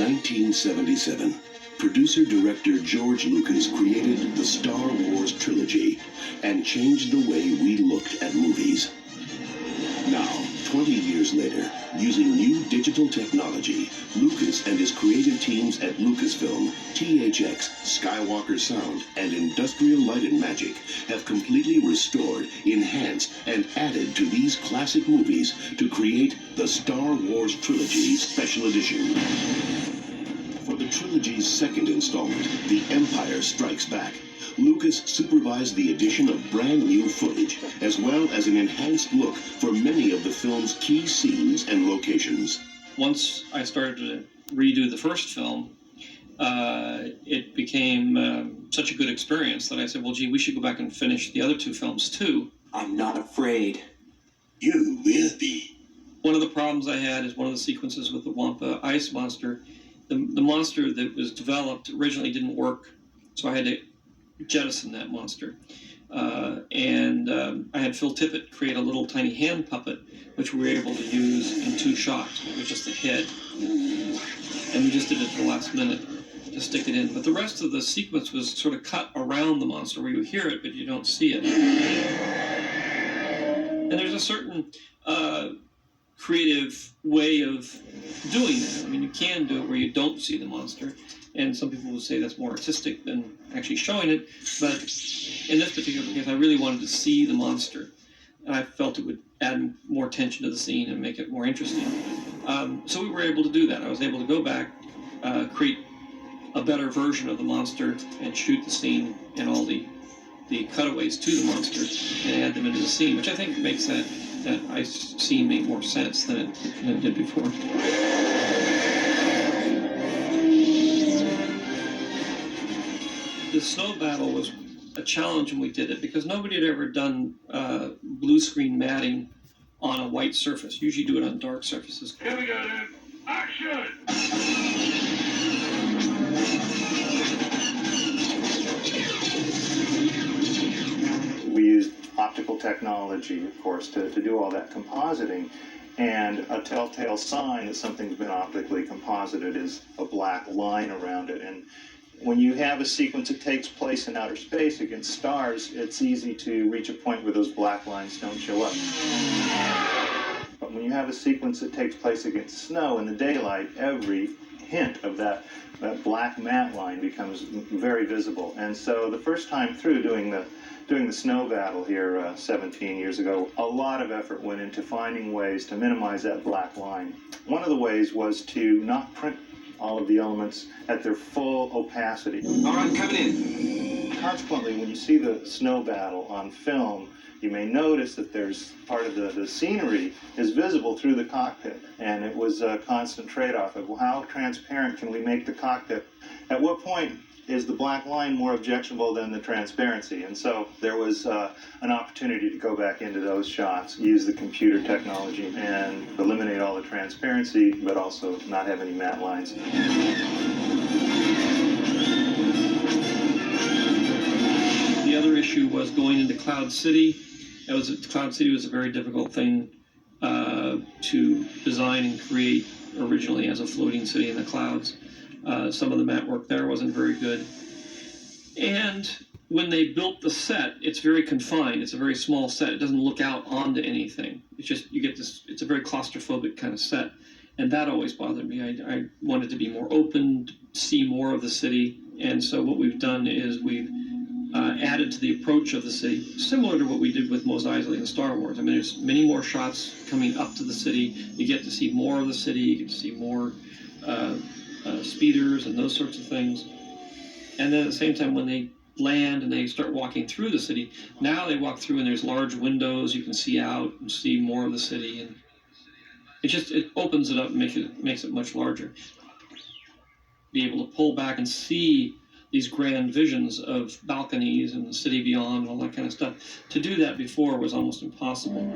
1977, producer-director George Lucas created the Star Wars Trilogy and changed the way we looked at movies. Now, 20 years later, using new digital technology, Lucas and his creative teams at Lucasfilm, THX, Skywalker Sound, and Industrial Light and Magic have completely restored, enhanced, and added to these classic movies to create the Star Wars Trilogy Special Edition. For the trilogy's second installment, The Empire Strikes Back, Lucas supervised the addition of brand new footage, as well as an enhanced look for many of the film's key scenes and locations. Once I started to redo the first film, it became such a good experience that I said, well, gee, we should go back and finish the other two films too. I'm not afraid. You will be. One of the problems I had is one of the sequences with the Wampa ice monster. The monster that was developed originally didn't work, so I had to jettison that monster. I had Phil Tippett create a little tiny hand puppet, which we were able to use in 2 shots. It was just the head. And we just did it at the last minute to stick it in. But the rest of the sequence was sort of cut around the monster, where you hear it, but you don't see it. And there's a certain creative way of doing that. I mean, you can do it where you don't see the monster, and some people would say that's more artistic than actually showing it, but in this particular case, I really wanted to see the monster, and I felt it would add more tension to the scene and make it more interesting. So we were able to do that. I was able to go back, create a better version of the monster, and shoot the scene and all the cutaways to the monster and add them into the scene, which I think makes that ice scene make more sense than it did before. The snow battle was a challenge when we did it, because nobody had ever done blue screen matting on a white surface. Usually do it on dark surfaces. Here we go, dude. Action! We used optical technology, of course, to do all that compositing. And a telltale sign that something's been optically composited is a black line around it. And when you have a sequence that takes place in outer space against stars, it's easy to reach a point where those black lines don't show up. But when you have a sequence that takes place against snow in the daylight, every hint of that black matte line becomes very visible. And so the first time through doing the snow battle here 17 years ago, a lot of effort went into finding ways to minimize that black line. One of the ways was to not print all of the elements at their full opacity. All right, coming in. Consequently, when you see the snow battle on film, you may notice that there's part of the scenery is visible through the cockpit. And it was a constant trade-off of, well, how transparent can we make the cockpit? At what point is the black line more objectionable than the transparency? And so there was an opportunity to go back into those shots, use the computer technology, and eliminate all the transparency, but also not have any matte lines. The other issue was going into Cloud City. Cloud City was a very difficult thing to design and create originally as a floating city in the clouds. Some of the matte work there wasn't very good. And when they built the set, it's very confined. It's a very small set. It doesn't look out onto anything. It's just, you get this, it's a very claustrophobic kind of set. And that always bothered me. I wanted to be more open, see more of the city. And so what we've done is we've added to the approach of the city, similar to what we did with Mos Eisley in Star Wars. I mean, there's many more shots coming up to the city. You get to see more of the city. You get to see more speeders and those sorts of things. And then at the same time, when they land and they start walking through the city, now they walk through and there's large windows. You can see out and see more of the city. And it opens it up and makes it much larger. Be able to pull back and see these grand visions of balconies and the city beyond and all that kind of stuff. To do that before was almost impossible.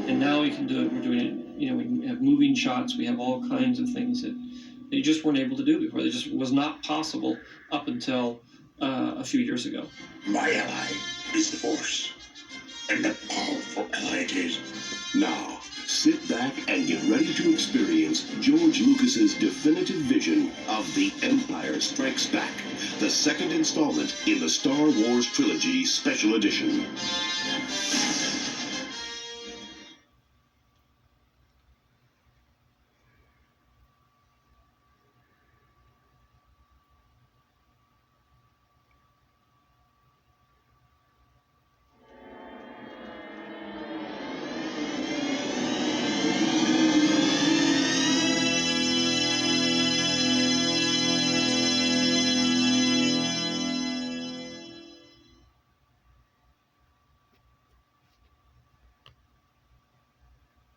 And now we can do it. We're doing it, we have moving shots. We have all kinds of things that you just weren't able to do before. It just was not possible up until a few years ago. My ally is the Force, and a powerful ally it is. Now, sit back and get ready to experience George Lucas's definitive vision vision of The Empire Strikes Back, the second installment in the Star Wars Trilogy Special Edition.